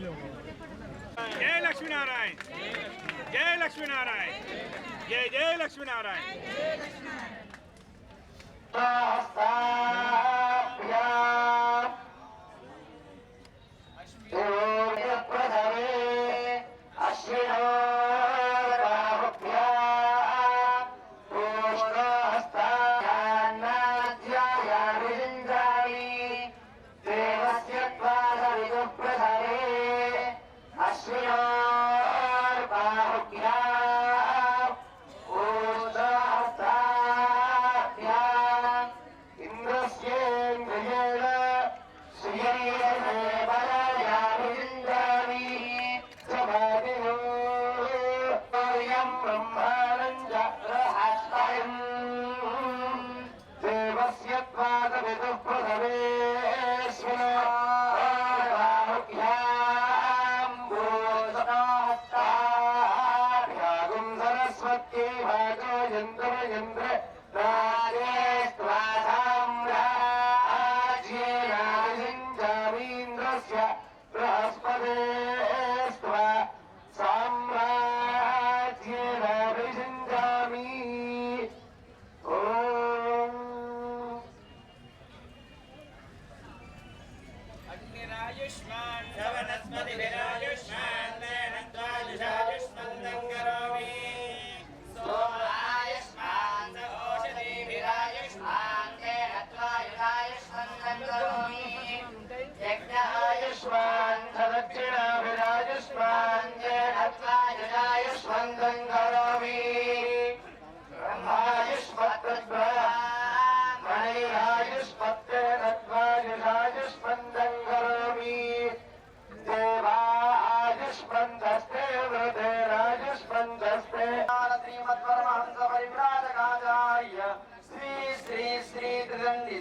जय लक्ष्मी नारायण, जय लक्ष्मी नारायण, जय जय लक्ष्मी नारायण।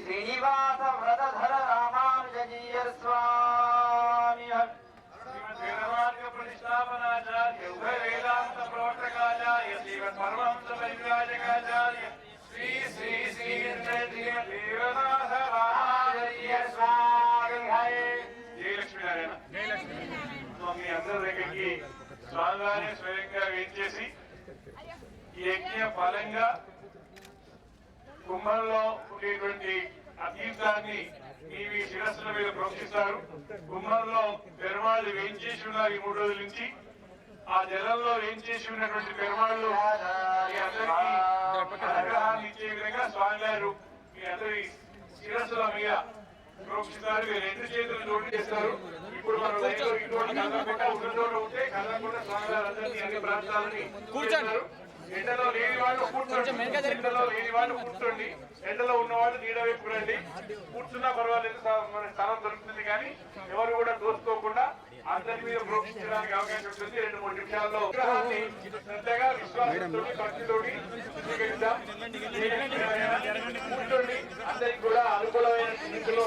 श्रीनिवास व्रतधर रामानुजजीय स्वामी प्रतिष्ठापनाचार्य उभय वेदांत प्रवर्तकाचार्य श्रीमद परमहंस परिव्राजकाचार्य श्री श्री श्री देवनाथ रामानुजजीय स्वामी। जय लक्ष्मी नारायण। जय लक्ष्मी स्वामी अंदर దగ్గరికి స్వామివారి స్వయంగా వేంచేసి ఈ యజ్ఞ ఫలంగా కుంభంలో ఉండేటువంటి ఆ తీర్థాన్ని మీ శిరస్సుల మీద ప్రోక్షిస్తారు. కుంభంలో పెరుమాళ్ళు వేయించేసి ఉన్నారు. ఈ 3 రోజుల నుంచి ఆ జలంలో వేయించేసి ఉన్నటువంటి పెరుమాళ్ళు మీ అందరికీ అనుగ్రహాన్ని ఇచ్చే విధంగా స్వామివారు మీ అందరి శిరస్సుల మీద ప్రోక్షిస్తారు. మీరు 2 చేతులు జోడి చేస్తారు. ఇప్పుడు మన ఇటువంటి కదలకుండా ఉన్నతోడు ఉంటే కదలకుండా స్వామివారు అందరినీ అన్ని ప్రాంతాలని కూర్చున్నారు. ఎండలో లేని వాళ్ళు కూర్చోండి, ఎండలో లేని వాళ్ళు కూర్చోండి, ఎండలో ఉన్న వాళ్ళు నీడ వైపు రండి. కూర్చున్నా పర్వాలేదు, మన స్థలం దొరుకుతుంది. కానీ ఎవరు కూడా దోసుకోకుండా అందరి మీద ప్రోక్షించడానికి అవకాశం ఉంటుంది. 2-3 నిమిషాల్లో విగ్రహాన్ని శ్రద్ధగా విశ్వాసంతో భక్తితోటి స్వీకరిద్దాం. కూర్చోండి. అందరికి కూడా అనుకూలమైన స్థితిలో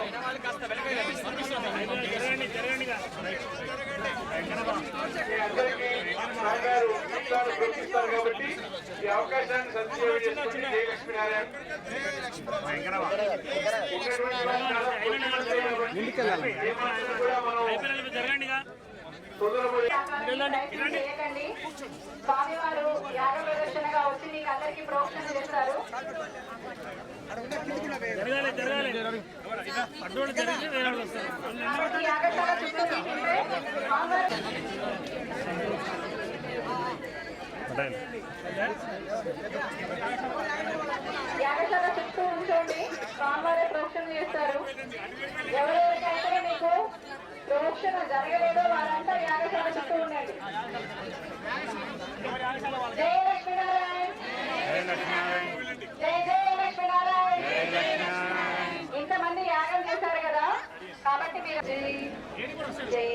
అందరికీ గారు ప్రోక్షిస్తారు కాబట్టి ఈ అవకాశాన్ని సద్వినియోగం చేసుకోండి. జయ లక్ష్మీనారాయణ. స్వామివారు యాగ ప్రదర్శనగా వచ్చి మీకు అందరికీ ప్రోక్షణ చేస్తారు. యాగశాల చుట్టూ యాగశాల చుట్టూ ఉంచండి. స్వామివారే ప్రోక్షణ చేస్తారు. ఎవరెవరికైతే మీకు ప్రోక్షణ జరగలేదో వారంతా యాగశాల చుట్టూ ఉండండి. జయ లక్ష్మీనారాయణ, జయ జయ లక్ష్మీనారాయణ. ఇంతమంది యాగం చేశారు కదా, కాబట్టి మీరు జై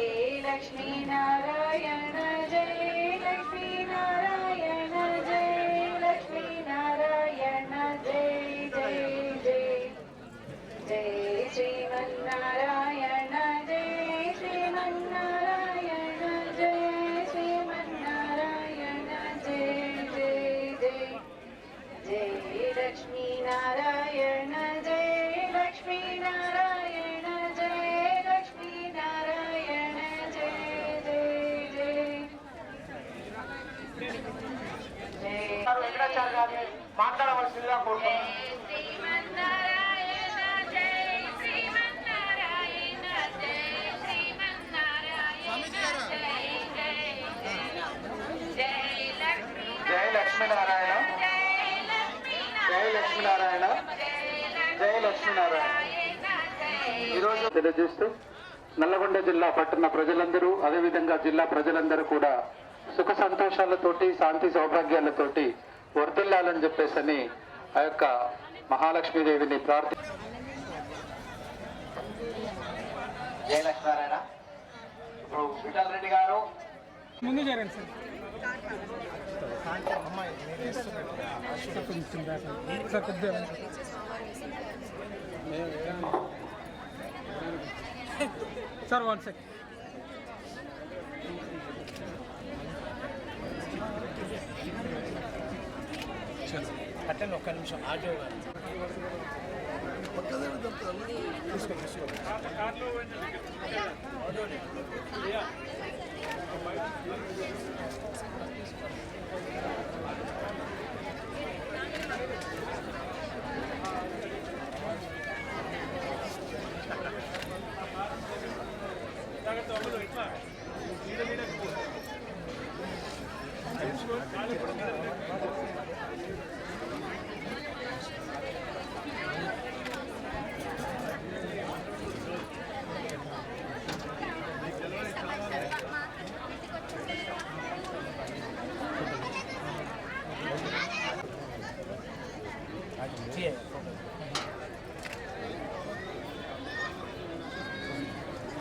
లక్ష్మీనారాయణ, జై లక్ష్మీనారాయణ, జై లక్ష్మీనారాయణ, జై జై జై జై శ్రీమన్నారాయణ, జై శ్రీమన్నారాయణ, జై శ్రీమన్నారాయణ, జై జై జై జై లక్ష్మీనారాయణ, జై లక్ష్మీనారాయణ, జై లక్ష్మీనారాయణ, జై మాట్లాడవలసిందిగా కోరుతున్నాను. జై లక్ష్మీనారాయణ, జై లక్ష్మీనారాయణ, జై లక్ష్మీనారాయణ. ఈరోజు తెలియజేస్తూ నల్లగొండ జిల్లా పట్టణ ప్రజలందరూ, అదేవిధంగా జిల్లా ప్రజలందరూ కూడా సుఖ సంతోషాలతోటి, శాంతి సౌభాగ్యాలతోటి వర్ధిల్లాలని చెప్పేసి ఆ యొక్క మహాలక్ష్మీదేవిని జై లక్ష్మీనారాయణ. ఇప్పుడు విఠల్ రెడ్డి గారు ముందు జరగండి సార్ కొద్దిగా సార్ 1 సెకండ్. అట్లనే ఒక్క నిమిషం ఆటో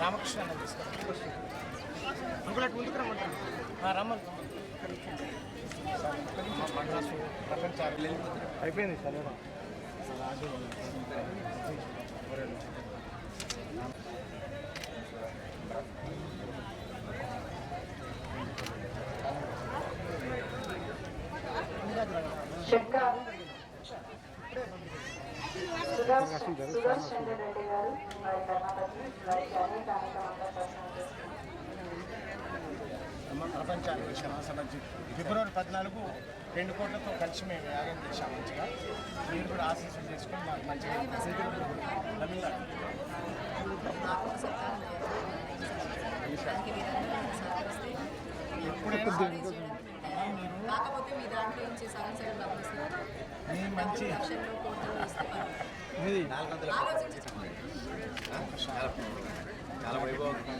రామకృష్ణ అంకుల్ అటు ముందుకు రమ్మంటారు రమ్మని అయిపోయింది సార్. సుదర్శన్ రెడ్డి గారు వారి కర్ణాటక వారికి అనేక ప్రపంచ అన్వేషణ సభ ఫిబ్రవరి 14 2 కోట్లతో కలిసి మేము యాగం చేశాం. మంచిగా మీరు కూడా ఆశీస్సులు చేసుకొని మాకు మంచిగా కాకపోతే మీ దాంట్లో నుంచి సగం మీ మంచి చాలా వైభవంగా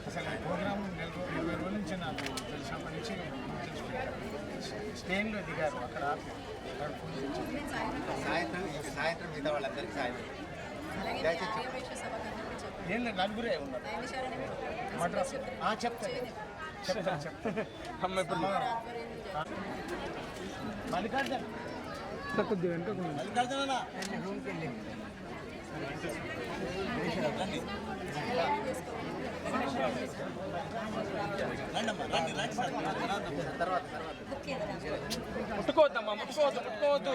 అసలు ఈ ప్రోగ్రామ్ 20 రోజుల నుంచి నాకు తెలిసినప్పటి నుంచి స్టేన్లో దిగారు. అక్కడ సాయంత్రం మిగతా వాళ్ళందరికీ సాయంత్రం ఏం లేదు, నలుగురే ఉన్నారు. మద్రాసు చెప్తాను అమ్మ ఇప్పుడు మల్లికార్జున కొద్దిగా వెంట మల్లికార్జున ముట్టుకోవద్దమ్మా, ముట్టుకోవద్దు.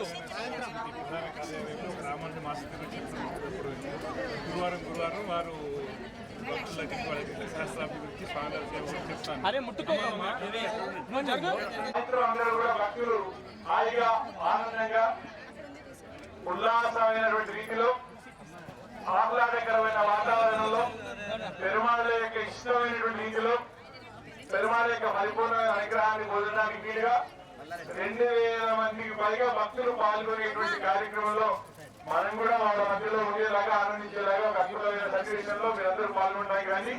గురువారం వారు అరే ముట్టుకోవద్దమ్మా. అందరూ కూడా భక్తులు హాయిగా ఆనందంగా ఉల్లాసమైనటువంటి రీతిలో ఆహ్లాదకరమైన వాతావరణంలో పెరుమాళ యొక్క ఇష్టమైనటువంటి రీతిలో పెరుమాళ యొక్క పరిపూర్ణమైన అనుగ్రహాన్ని పొందడానికి వీలుగా 2000 మందికి పైగా భక్తులు పాల్గొనేటువంటి కార్యక్రమంలో మనం కూడా వాళ్ళ మధ్యలో ఉండేలాగా ఆనందించేలాగా ఒక అద్భుతమైన సన్నివేశంలో మీరందరూ పాల్గొంటాయి. కానీ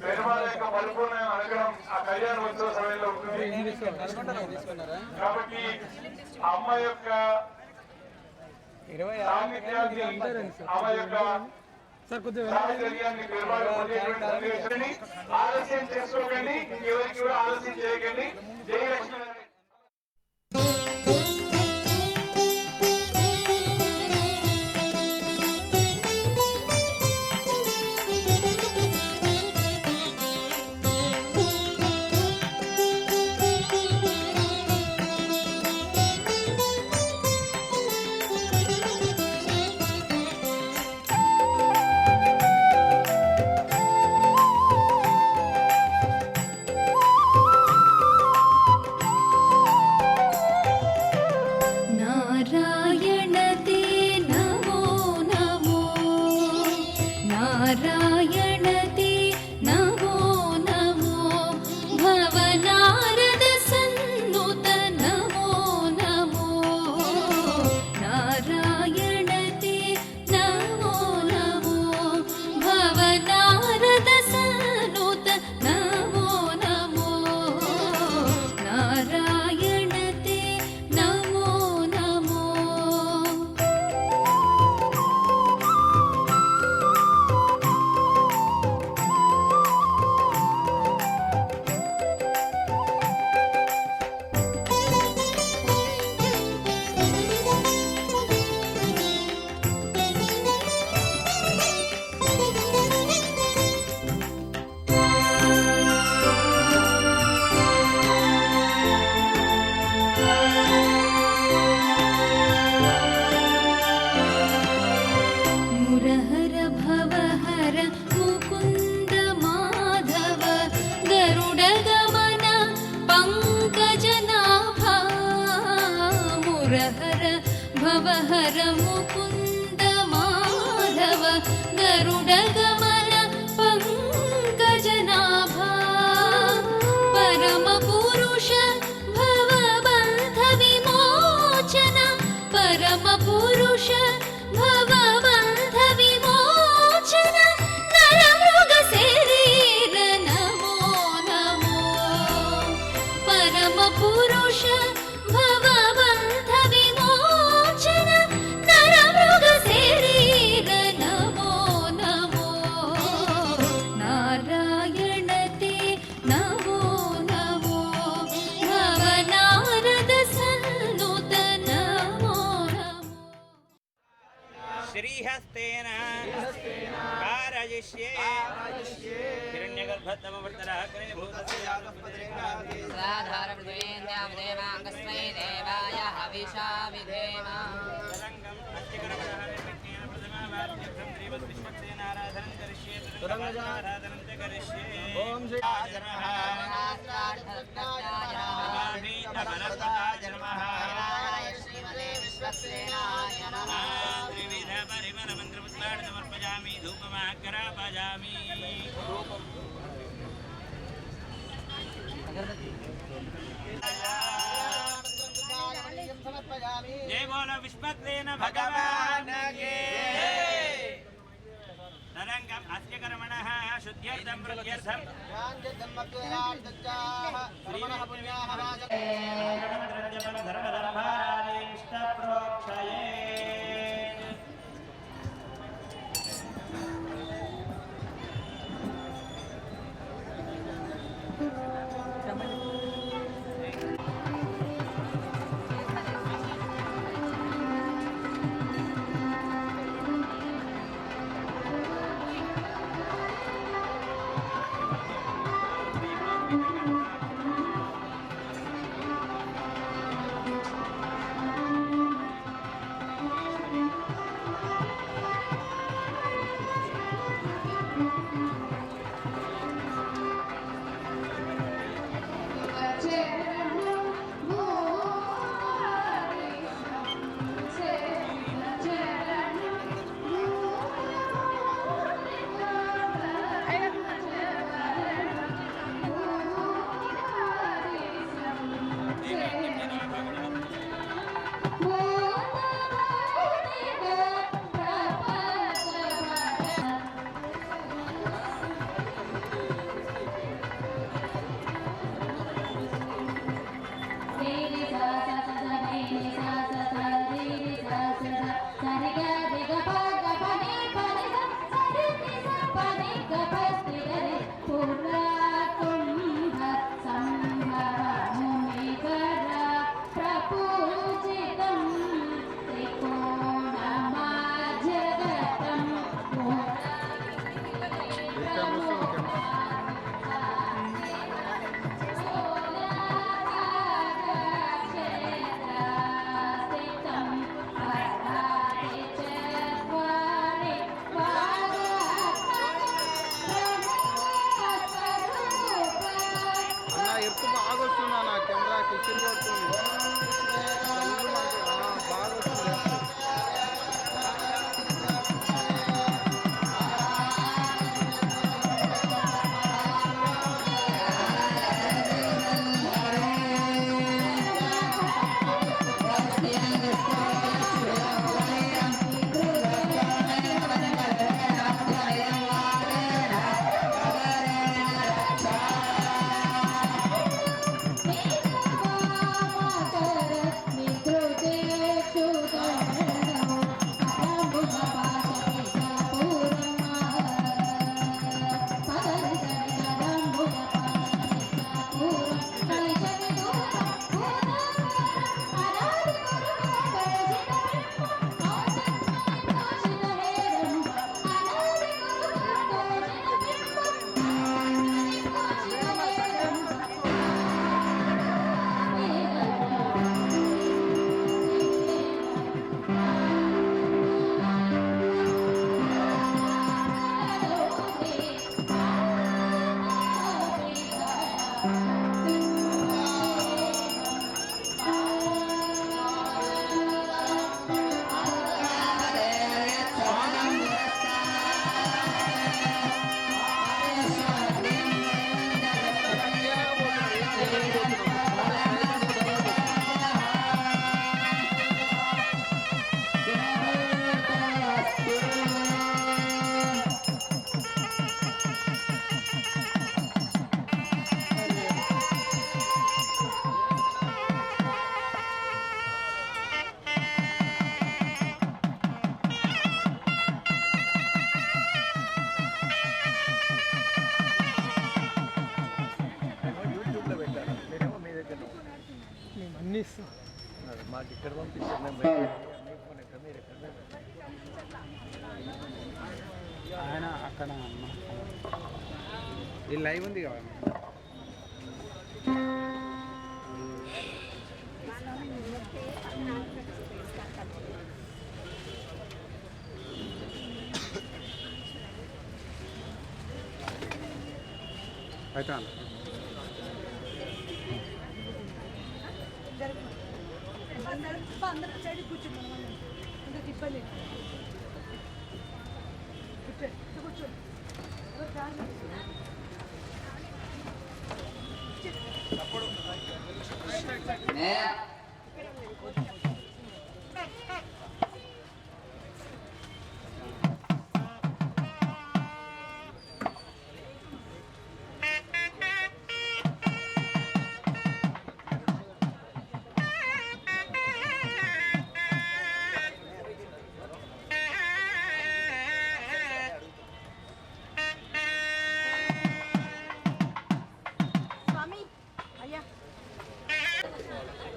పెరుమాళ యొక్క పరిపూర్ణమైన అనుగ్రహం ఆ కళ్యాణోత్సవ సమయంలో ఉంటుంది. కాబట్టి అమ్మ యొక్క సాన్నిధ్యాన్ని, అమ్మ యొక్క సాహచర్యాన్ని పెరుమాళ పొందేటువంటి సన్నివేశాన్ని ఆలస్యం చేసుకోకండి, ఎవరికి కూడా ఆలస్యం చేయకండి. జై లక్ష్మీ. वरमुकुन्द माधव गरुडगमन पङ्कजनाभा परमपुरुष भवबन्ध विमोचन परमपुरुष भवबन्ध विमोचन नरमृगशरीर नमो नमो परमपुरुष भवबन्ध विमोचन नरमृगशरीर नमो नमो नारायण ते नमो नमो भवनारद सन्नुत नमो नमो श्रीहस्तेन कारयिष्ये साधारणेन्द्यावदेवाङ्गस्मै देवाय हविषा विधेम श्रीमते विश्वसेनाय नमः समर्पयामि धूपमाकरापयामि जय बोलो विश्वक्सेन भगवान के नरंगम अस्य कर्मणः शुद्ध्यर्थं प्रत्यर्थं धर्मधर्मारे इष्टप्रोक्षये మాకు ఇక్కడ పంపించారు ఆయన అక్కడ ఈ లైవ్ ఉంది కదా అయితే అందరూ సైడ్ కూర్చున్నాం ఇంకా ఇబ్బంది కూర్చో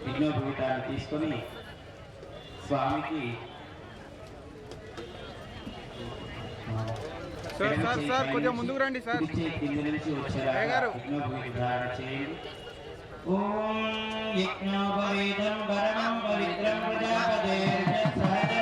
విఘ్నోపవీతాన్ని తీసుకొని స్వామికి సార్ కొంచెం ముందుకు రండి సార్ కింది నుంచి వచ్చారు విఘ్నోపవీత ధారణ చేయండి. ఓం యజ్ఞోపవీతం పరమం పవిత్రం ప్రజాపతే సహజం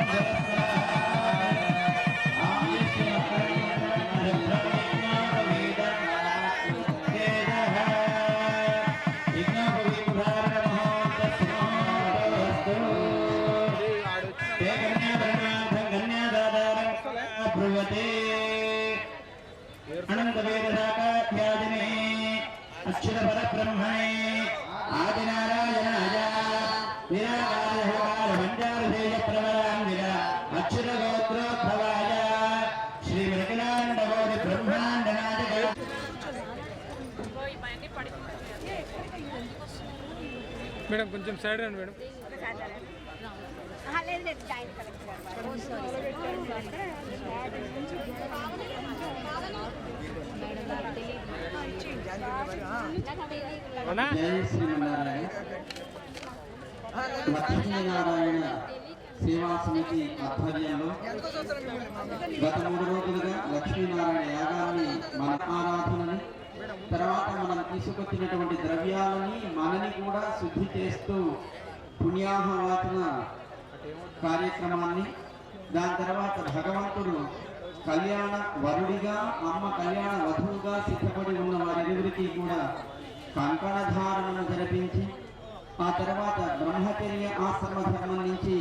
अनन्तवेदशाखाध्यादिने अक्षरपरब्रह्मणे आदिनारायणाय निराकारमञ्जालदेशप्रवरान्वित अक्षरगोत्रोद्भवाय श्रीमृगलाण्डकोटिब्रह्माण्डनायक మేడం కొంచెం సైడ్ రండి మేడం జై శ్రీమన్నారాయణ. లక్ష్మీనారాయణ సేవా సమితి ఆధ్వర్యంలో గత 3 రోజులుగా లక్ష్మీనారాయణ యాగాన్ని మన ఆరాధనని తర్వాత మనం తీసుకొచ్చినటువంటి ద్రవ్యాలని మనని కూడా శుద్ధి చేస్తూ పుణ్యాహవాచన కార్యక్రమాన్ని దాని తర్వాత భగవంతుడు కళ్యాణ వరుడిగా అమ్మ కళ్యాణ వధువుగా సిద్ధపడి ఉన్న వారిరువురికి కూడా కంకణధారణను జరిపించి ఆ తర్వాత బ్రహ్మచర్య ఆశ్రమ ధర్మం నుంచి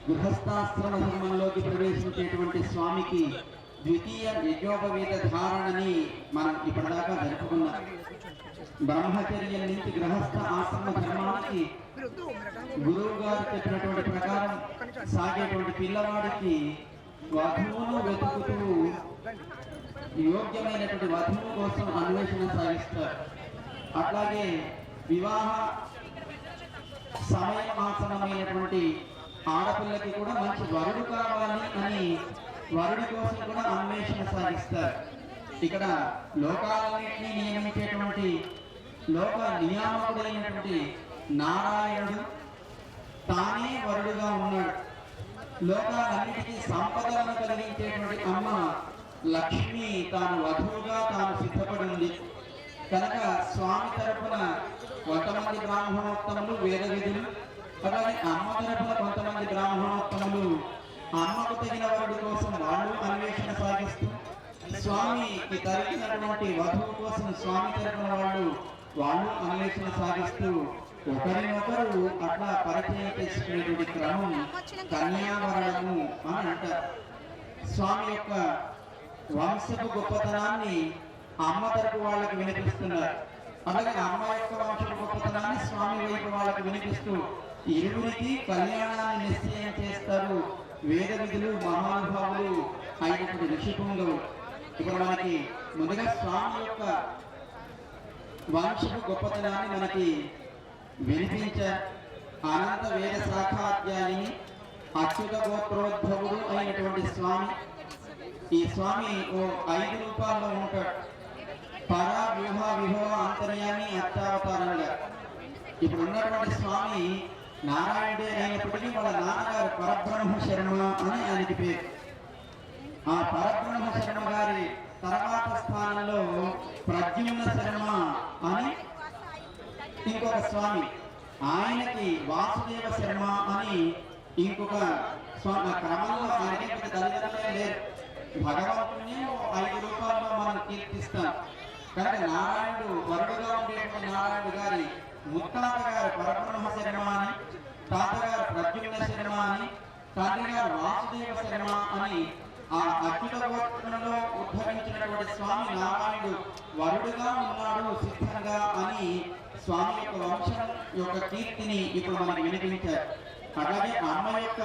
గృహస్థాశ్రమ ధర్మంలోకి ప్రవేశించేటువంటి స్వామికి ద్వితీయ యజ్ఞోపవీత ధారణని మనం ఇప్పటిదాకా జరుపుకున్నాం. బ్రహ్మచర్యం నుంచి గృహస్థ ఆశ్రమ ధర్మానికి గురువు గారు చెప్పినటువంటి ప్రకారం సాగేటువంటి పిల్లవాడికి వధువును వెతుకుతూ యోగ్యమైనటువంటి వధువు కోసం అన్వేషణ సాగిస్తారు. అట్లాగే వివాహ సమయమాసనమైనటువంటి ఆడపిల్లకి కూడా మంచి వరుడు కావాలి అని వరుడి కోసం కూడా అన్వేషణ సాగిస్తారు. ఇక్కడ లోకాలన్నింటినీ నియమించేటువంటి లోక నియామకుడైనటువంటి నారాయణుడు తానే వరుడుగా ఉన్నాడు. లోకాలన్నిటికీ సంపదలను కలిగించేటువంటి అమ్మ లక్ష్మి తాను వధువుగా తాను సిద్ధపడి ఉంది కనుక స్వామి తరపున కొంతమంది బ్రాహ్మణోత్తములు వేద విధులు, అలాగే అమ్మ తరపున కొంతమంది బ్రాహ్మణోత్తములు అమ్మకు తగిన వరుడి కోసం వాళ్ళు అన్వేషణ సాగిస్తూ స్వామికి తరిగినటువంటి వధువు కోసం స్వామి తరపున వాళ్ళు అన్వేషణ సాగిస్తూ ఒకరినొకరు అట్లా పరిచయం చేసుకునేటువంటి క్రమం కన్యావరణము అని అంటారు. స్వామి యొక్క వంశపు గొప్పతనాన్ని అమ్మ తరపు వాళ్ళకి వినిపిస్తున్నారు. అలాగే అమ్మ యొక్క వంశపు గొప్పతనాన్ని స్వామి వైపు వాళ్ళకి వినిపిస్తూ ఇరువురికి కళ్యాణాన్ని నిశ్చయం చేస్తారు వేద విధులు మహానుభావులు అయినటువంటి ఋషిపుంగవులు. ఇప్పుడు మనకి ముందుగా స్వామి యొక్క వంశపు గొప్పతనాన్ని మనకి వినిపించారు. అనంత వేద శాఖాధ్యాయుని అచ్యుత గోత్రోద్భవుడు అయినటువంటి స్వామి. ఈ స్వామి ఓ 5 రూపాల్లో ఉంటాడు. పరా వ్యూహ విభవ అంతర్యామి అత్యావతారంగా. ఇప్పుడు ఉన్నటువంటి స్వామి నారాయణుడే అయినప్పటికీ వాళ్ళ నాన్నగారు పరబ్రహ్మ శర్మ అని ఆయనకి పేరు. ఆ పరబ్రహ్మ శర్మ గారి తర్వాత స్థానంలో ప్రద్యుమ్న శర్మ అని ఇంకొక స్వామి, ఆయనకి వాసుదేవ శర్మ అని ఇంకొక స్వామి. క్రమంలో ఆయనకి తల్లిదండ్రులే లేరు. భగవంతుని 5 రూపాల్లో మనం కీర్తిస్తాం కనుక నారాయణుడు వరుడుగా ఉండేటువంటి నారాయణుడు గారి ముత్తాత గారు పరబ్రహ్మ శర్మ అని, తాతగారు ప్రద్యుమ్న శర్మ అని, తండ్రి గారు వాసుదేవ శర్మ అని ఆ అచ్యుత గోత్రంలో ఉద్భవించినటువంటి స్వామి నారాయణుడు వరుడుగా ఉన్నాడు సిద్ధంగా అని స్వామి యొక్క వంశం యొక్క కీర్తిని ఇప్పుడు మనకి వినిపించారు. అలాగే అమ్మ యొక్క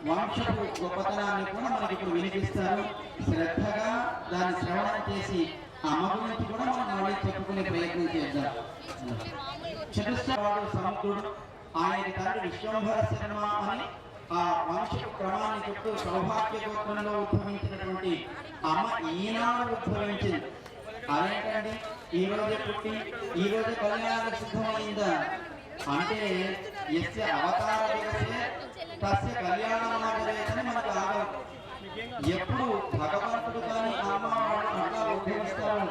వంశపు గొప్పతనాన్ని కూడా మనకి ఇప్పుడు వినిపిస్తారు. శ్రద్ధగా దాన్ని శ్రవణం చేసి అమ్మ గురించి కూడా మనం మళ్ళీ చెప్పుకునే ప్రయత్నం చేద్దాం. చతుస్వాడు సముద్రుడు, ఆయన తండ్రి విశ్వంభర శర్మ అని ఆ వంశపు క్రమాన్ని చెప్తూ సౌభాగ్య గోత్రంలో ఉద్భవించినటువంటి అమ్మ ఈనాడు ఉద్భవించింది. అదేంటండి ఈ రోజే పుట్టి ఈ రోజే కళ్యాణానికి సిద్ధమైందా అంటే ఎస్య అవతార దివసే తస్య కళ్యాణమాగరేతని మనకు ఆగం. ఎప్పుడు భగవంతుడు కానీ అమ్మ అట్లా ఉద్భవిస్తారో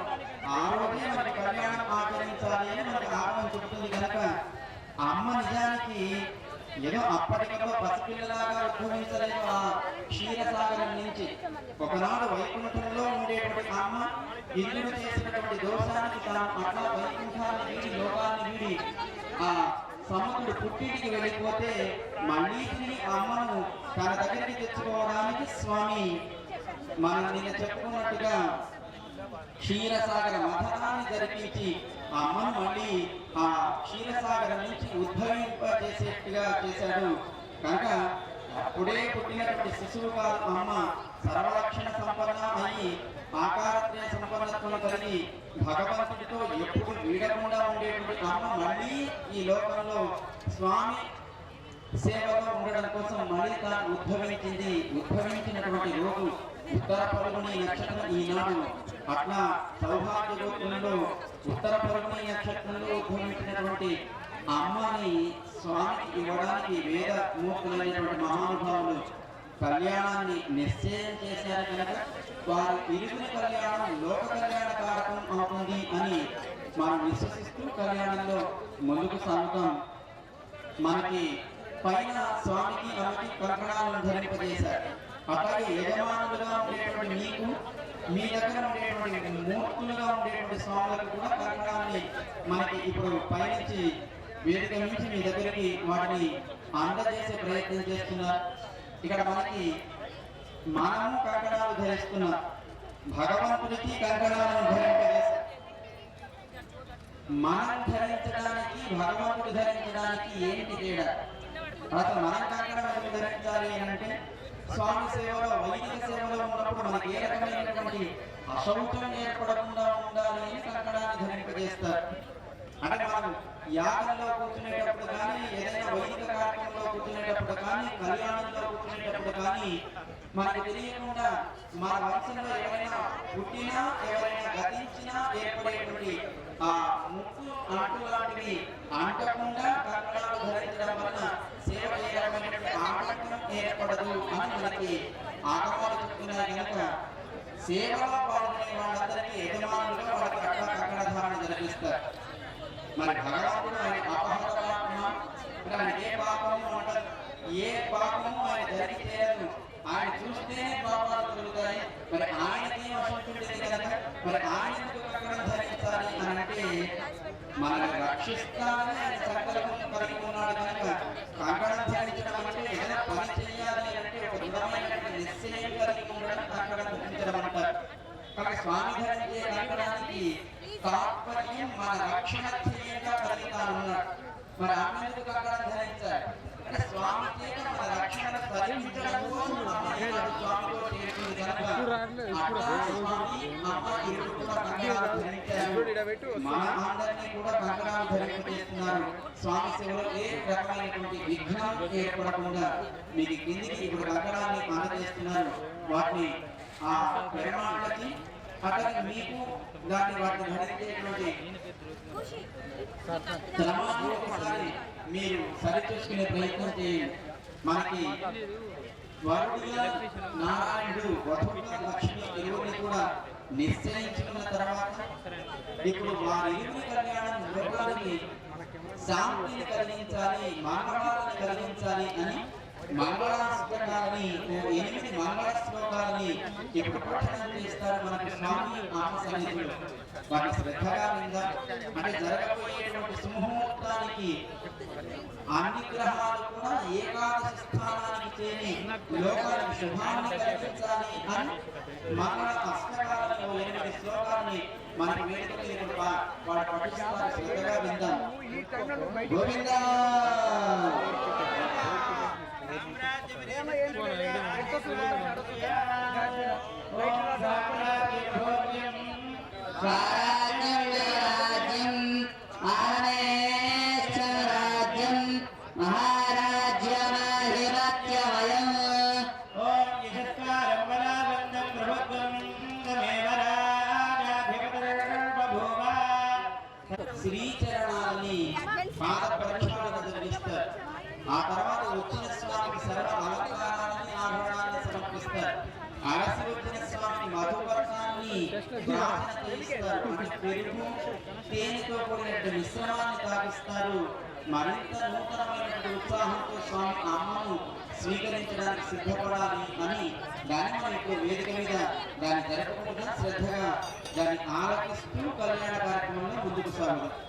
ఆ రోజే మనకి కళ్యాణం ఆచరించాలి అని మనకి ఆగమం చెప్తుంది. కనుక అమ్మ నిజానికి ఏదో అప్పటికప్పుడు పసిపిల్లలాగా ఉద్భవించలేదు. ఆ క్షీరసాగరం నుంచి ఒకనాడు వైకుంఠంలో ఉండేటువంటి అమ్మ ఇంద్రుడు చేసినటువంటి దోషానికి తాను అట్లా వైకుంఠాన్ని వీడి లోకాన్ని వీడి ఆ సముద్రుడు పుట్టింటికి వెళ్ళిపోతే మళ్ళీ తిరిగి అమ్మను తన దగ్గరికి తెచ్చుకోవడానికి స్వామి మనం నిన్న చెప్పుకున్నట్టుగా క్షీరసాగర మథనాన్ని జరిపించి అమ్మను మళ్ళీ ఆ క్షీరసాగరం నుంచి ఉద్భవింపజేసేట్టుగా చేశాడు. కనుక అప్పుడే పుట్టినటువంటి శిశువు కాదు అమ్మ, సర్వలక్షణ సంపన్న అయి ఆకారత్రయ సంపన్నత్వం కలిగి భగవంతుడితో ఎప్పుడు వీడకుండా ఉండేటువంటి అమ్మ మళ్ళీ ఈ లోకంలో స్వామి సేవలో ఉండడం కోసం మళ్ళీ తాను ఉద్భవించింది. ఉద్భవించినటువంటి రోజు ఉత్తర పలుగుని నక్షత్రం ఈనాడు. అట్లా సౌభాగ్య గోత్రంలో ఉత్తర పలుగుని నక్షత్రంలో ఉద్భవించినటువంటి అమ్మని స్వామికి ఇవ్వడానికి వేద మూర్తులైనటువంటి మహానుభావులు కళ్యాణాన్ని నిశ్చయం చేశారు. కనుక వారు ఇరువురి కళ్యాణం లోక కళ్యాణ కారకం అవుతుంది అని మనం విశ్వసిస్తూ కళ్యాణంలో ముందుకు సాగుతాం. మనకి పైన స్వామికి అమ్మకి కంకణాలను ధరింపజేశారు. అట్లాగే యజమానులుగా ఉండేటువంటి మీకు మీ దగ్గర ఉండేటువంటి మూర్తులుగా ఉండేటువంటి స్వాములకు కూడా కంకణాన్ని మనకి ఇప్పుడు పైనుంచి వేదిక నుంచి మీ దగ్గరికి వాటిని అందజేసే ప్రయత్నం చేస్తున్నారు. ఇక్కడ మనకి మనము కంకణాలు ధరిస్తున్నాం, భగవంతుడికి కంకణాలను ధరింపజేశారు. మనం ధరించడానికి భగవంతుడు ధరించడానికి ఏంటి తేడా? అసలు మనం కంకణాలను ధరించాలి అంటే స్వామి సేవలో వైదిక సేవలో ఉన్నప్పుడు మనకి ఏ రకమైనటువంటి అశౌచం ఏర్పడకుండా ఉండాలి అని కంకణాన్ని ధరింపజేస్తారు. అంటే మనం యాగంలో కూర్చునేటప్పుడు కానీ ఏదైనా వైదిక కార్యక్రమంలో కూర్చునేటప్పుడు కానీ కళ్యాణంలో కూర్చునేటప్పుడు కానీ మనకి తెలియకుండా మన వంశంలో ఎవరైనా పుట్టినా ఎవరైనా గతించినా ఏర్పడేటువంటి ఆ ముక్కు అంటు లాంటివి అంటకుండా కంకణాలు ధరించడం వలన సేవ చేయడమైనటువంటి ఆటంకం ఏర్పడదు అని మనకి ఆగమాలు చెప్తున్నాయి. కనుక సేవలో పాల్గొనే వాళ్ళందరికీ యజమానులుగా వాళ్ళకి అట్లా కంకణ ధారణ జరిపిస్తారు. మరి భగవంతుడు ఆయన అపహరణ ఏ పాపము అంటారు, ఏ పాపము ఆయన జరిగితేరదు, ఆయన చూస్తేనే పాపాలు కలుగుతాయి. మరి ఆయనకి అసంతుడిది కనుక మరి ఆయనకు కంకణం ధరించాలి అని అంటే మనల్ని రక్షిస్తానని ఆయన సంకల్పం కలిగి ఉన్నాడు. కనుక కంకణం ధరించడం అంటే ఏదైనా పని చేయాలి అంటే ఒక దృఢమైనటువంటి నిశ్చయం కలిగి ఉండడం కంకణం ధరించడం అంటారు. కనుక స్వామి ధరించే కంకణానికి తాత్పర్యం మన రక్షణ ధ్యేయంగా కలిగినా ఉన్నాడు. మరి ఆమెకు కంకణం ధరించాలి అంటే స్వామి చేత మన రక్షణ ధరించడం కోసం స్వామితో చేస్తుంది. కనుక స్వామి అమ్మ ఇరువురు కూడా కంకణాలు ధరించారు. మన అందరినీ కూడా కంకణాలు ధరింపజేస్తున్నారు. స్వామి సేవలో ఏ రకమైనటువంటి విఘ్నం ఏర్పడకుండా మీకు కిందికి ఇప్పుడు కంకణాన్ని అందజేస్తున్నారు. వాటిని ఆ పెరుమాళ్ళకి అట్లాగే మీకు వాటిని ధరించేటువంటి క్రమాన్ని ఒకసారి మీరు సరిచూసుకునే ప్రయత్నం చేయండి. మనకి వరుడిగా నారాయణుడు వధువుగా లక్ష్మి ఇరువురిని కూడా నిశ్చయించుకున్న తర్వాత ఇప్పుడు వారి ఇరువురి కళ్యాణం లోకానికి శాంతిని కలిగించాలి, మంగళాలను కలిగించాలి అని మంగళాశ్లోకాలని 8 మంగళ శ్లోకాలని ఇప్పుడు పఠనం చేస్తారు మనకి స్వామి ఆత్మ సన్నిధిలో. వాటి శ్రద్ధగా విందాం. అంటే జరగబోయేటువంటి సుముహూర్తానికి అన్ని గ్రహాలు కూడా ఏకాదశి స్థానానికి చేరి లోకానికి శుభాన్ని కలిగించాలి అని మంగళ అష్టకాలను 8 శ్లోకాలని మనకి వేడుకలు వాడు పఠిస్తారు. శ్రద్ధగా విందాం. గోవిందా శ్రీచరణాలని పాద ప్రక్షాళన జరిగిస్తారు. ఆ తర్వాత వచ్చిన స్వామికి సర్వ అలంకారాలని ఆభరణాన్ని సమర్పిస్తారు. అలసి వచ్చిన స్వామికి మధుపర్ణాన్ని చేయిస్తారు. పెరుగు తేనెతో కూడిన మిశ్రమాన్ని తాగిస్తారు. మరింత నూతనమైనటువంటి ఉత్సాహంతో స్వామి అమ్మను స్వీకరించడానికి సిద్ధపడాలి అని దాన్ని మనం ఇప్పుడు వేదిక మీద దాన్ని జరపకుండా శ్రద్ధగా దాన్ని ఆలకిస్తూ కళ్యాణ కార్యక్రమంలో ముందుకు సాగుతాం.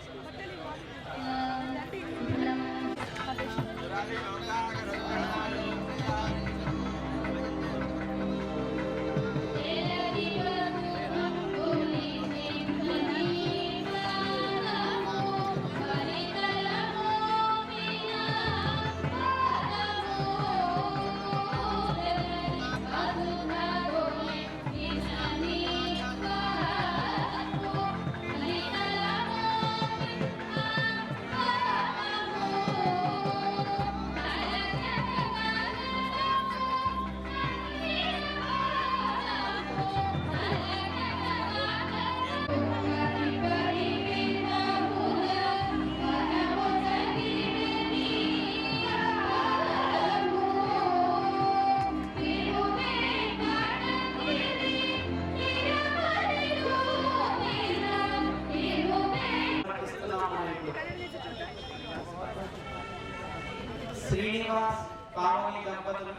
శ్రీనివాస్ పావని దంపతులు,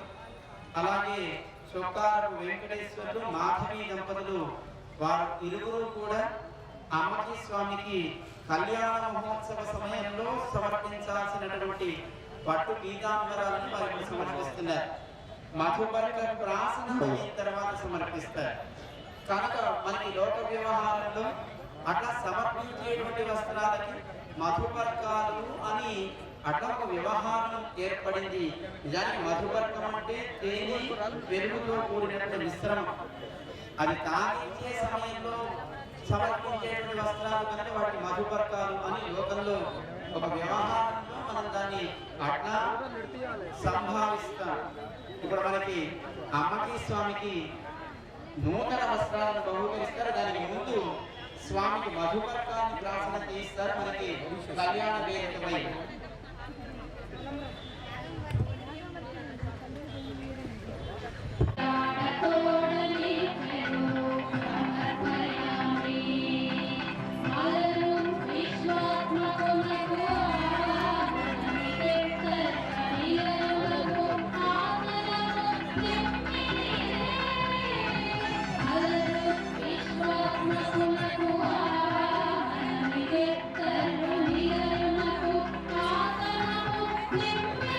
అలాగే చొక్కారపు వెంకటేశ్వరుడు మాధవి దంపతులు, వారు ఇరువురు కూడా అమ్మకి స్వామికి కళ్యాణ మహోత్సవ సమయంలో సమర్పించాల్సినటువంటి పట్టు పీతాంబరాలను వారికి సమర్పిస్తున్నారు. మధుపర్క ప్రాసనం అయిన తర్వాత సమర్పిస్తారు. కనుక మనకి లోక వ్యవహారంలో అట్లా సమర్పించేటువంటి వస్త్రాలకి మధుపర్కాలు అని అట్లా ఒక వ్యవహారం ఏర్పడింది. నిజానికి మధుపర్కం అంటే తేనె పెరుగుతో కూడినటువంటి మిశ్రమం. అది తాగించే సమయంలో సమర్పించేటువంటి వస్త్రాలు కనుక వాటి మధుపర్కాలు అని లోకంలో ఒక వ్యవహారంలో మనం దాన్ని అట్లా సంభావిస్తాం. ఇప్పుడు మనకి అమ్మకి స్వామికి నూతన వస్త్రాలను బహుకరిస్తారు. దానికి ముందు స్వామికి మధుపర్కాన్ని ప్రార్థన చేయిస్తారు. మనకి కళ్యాణ వేదికపై Thank you.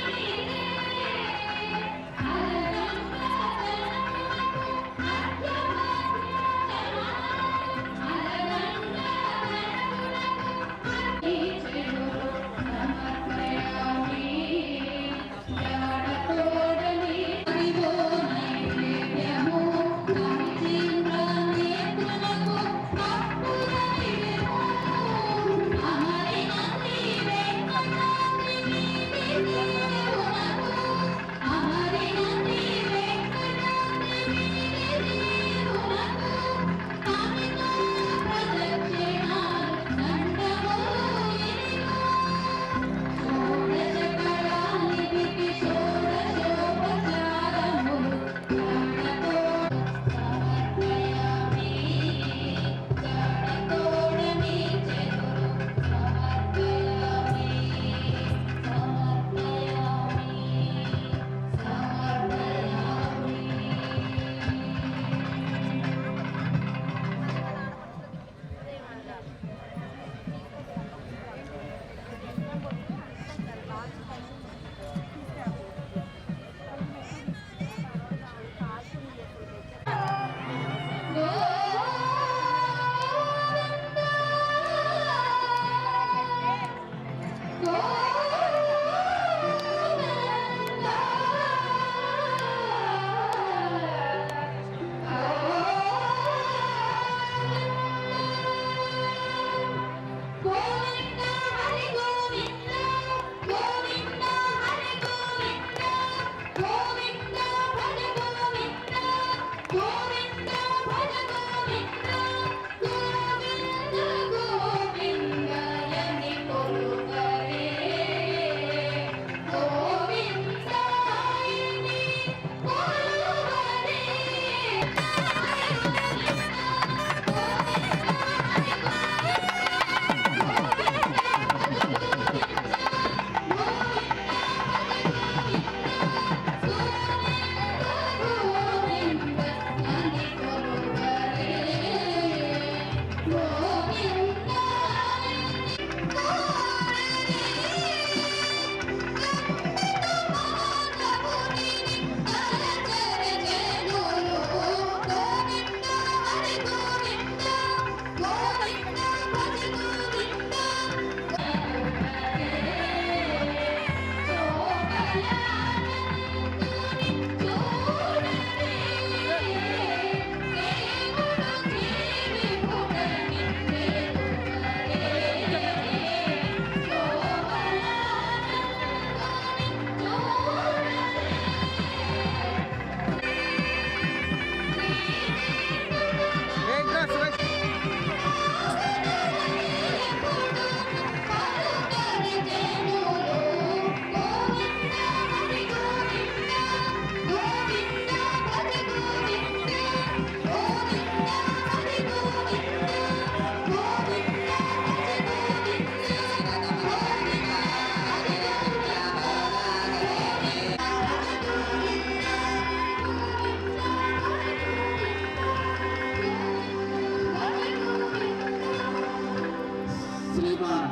శ్రీమాన్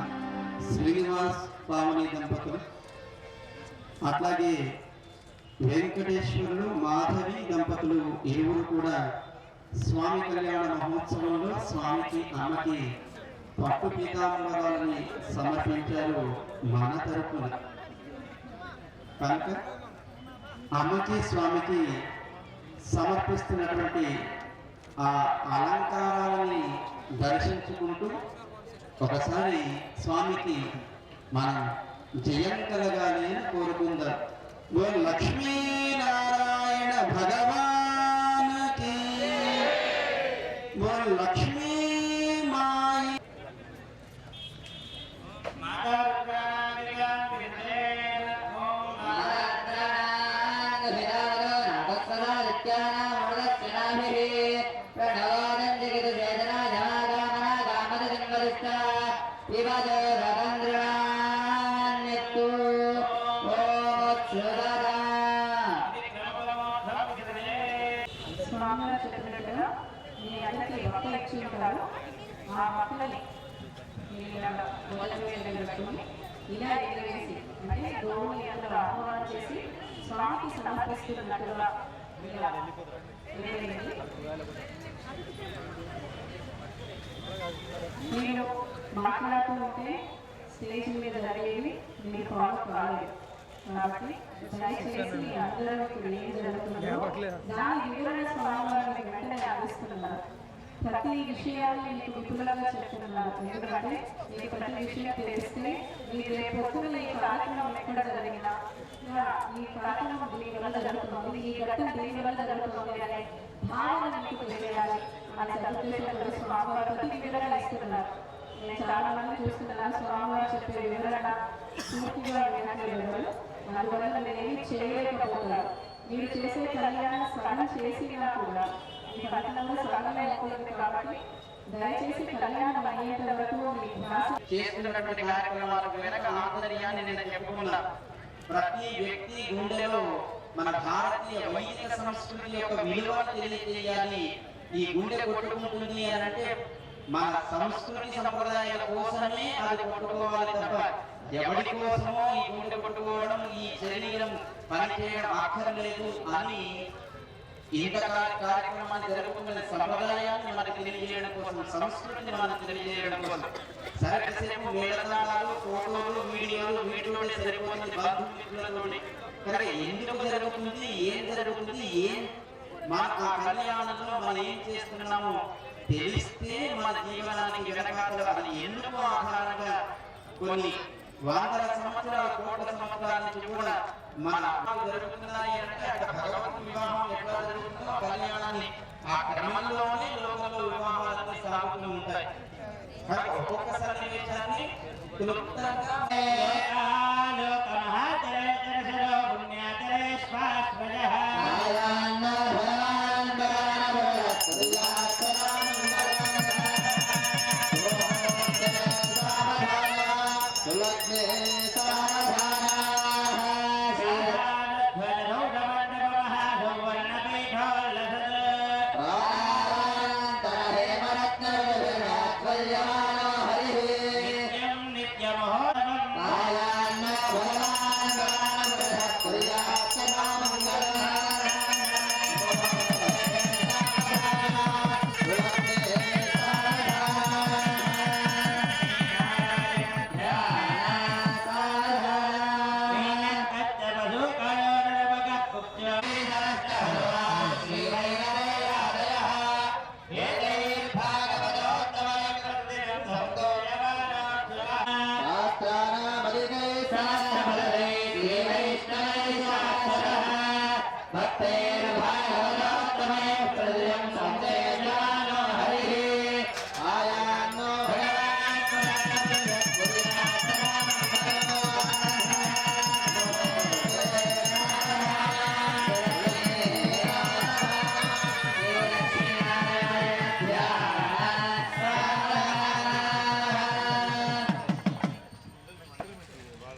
శ్రీనివాస్ పావని దంపతులు, అట్లాగే వెంకటేశ్వరులు మాధవి దంపతులు ఇరువురు కూడా స్వామి కళ్యాణ మహోత్సవంలో స్వామికి అమ్మకి పట్టు పీతాంబరాలని సమర్పించారు మన తరపున. కనుక అమ్మకి స్వామికి సమర్పిస్తున్నటువంటి ఆ అలంకారాలని దర్శించుకుంటూ ఒకసారి స్వామికి మనం జయం కలగాలి అని కోరుకుందాం. ఓ లక్ష్మీనారాయణ భగవానికి, ఓ లక్ష్మీ మాయి స్వామివారు చెప్పినట్టుగా మీ అందరికీ మొక్కలు ఇచ్చి ఉంటారు. ఆ మొక్కలని మీరు ఇలా గోడల మీద పెట్టుకుని ఇలా ఎగరేసి, అంటే గోవుని అందులో ఆహ్వానం చేసి స్వామికి సమర్పిస్తున్నట్టుగా ఇలా ఎగరేయండి. మీరు మాట్లాడుతూ ఉంటే స్టేజ్ మీద జరిగేవి మీరు ఫాలో కాలేదు. కాబట్టి దయచేసి అందరూ ఇప్పుడు ఏం జరుగుతుందో దాని వివరణ స్వామివారిని వెంటనే అందిస్తున్నారు. ప్రతి విషయాన్ని మీకు విపులంగా చెప్తున్నారు. ఎందుకంటే మీకు ప్రతి విషయం తెలిస్తే మీకు రేపు పొద్దున ఈ కార్యక్రమం ఎక్కడ జరిగినా ఈ కార్యక్రమం దీని వల్ల జరుగుతుంది, ఈ ఘటన దీని వల్ల జరుగుతుంది అనే భావన మీకు తెలియాలి అనే సదుద్దేశంలో స్వామివారు ప్రతి వివరణ ఇస్తున్నారు. నేను చాలా మంది చూస్తున్నాను, స్వామివారు చెప్పే వివరణ పూర్తిగా వినట్లేదు. అందువల్ల నేనేమి చేయలేకపోతున్నారు. మీరు చేసే కళ్యాణం సగం చేసినా కూడా ఈ పట్టణంలో సగం అయిపోయింది. కాబట్టి దయచేసి కళ్యాణం అయ్యేంత వరకు చేస్తున్నటువంటి కార్యక్రమాలకు వెనక ఆంతర్యాన్ని నేను చెప్పుకున్నా. ప్రతి వ్యక్తి గుండెలో మన భారతీయ వైదిక సంస్కృతి యొక్క విలువను తెలియజేయాలి. ఈ గుండె కొట్టుకుంటుంది అని అంటే మన సంస్కృతి సంప్రదాయాల కోసమే అది కొట్టుకోవాలి తప్ప ఎవరి కోసమో ఈ గుండె కొట్టుకోవడం, ఈ శరీరం పనిచేయడం అక్కర్లేదు అని ఇంతకాల కార్యక్రమాన్ని జరుగుతున్న సంప్రదాయాన్ని మనకు తెలియజేయడం కోసం, సంస్కృతిని మనకు తెలియజేయడం కోసం సరిసేపు మేళతాళాలు, ఫోటోలు, వీడియోలు వీటిలోనే సరిపోతుంది బంధుమిత్రులతోటి. కానీ ఎందుకు జరుగుతుంది, ఏం జరుగుతుంది, ఏం మన ఆ కళ్యాణంలో మనం ఏం చేస్తున్నాము తెలిస్తే మన జీవనానికి వెనకాల అది ఎందుకు ఆధారంగా కొన్ని వందల సంవత్సరాల, కోట్ల సంవత్సరాల నుంచి కూడా మన జరుగుతున్నాయి అంటే అక్కడ భగవంతుని వివాహం ఎట్లా జరుగుతుందో కళ్యాణాన్ని ఆ క్రమంలోనే లోకంలో వివాహాలన్నీ సాగుతూ ఉంటాయి. ఒక్కొక్క సన్నివేశాన్ని క్లుప్తంగా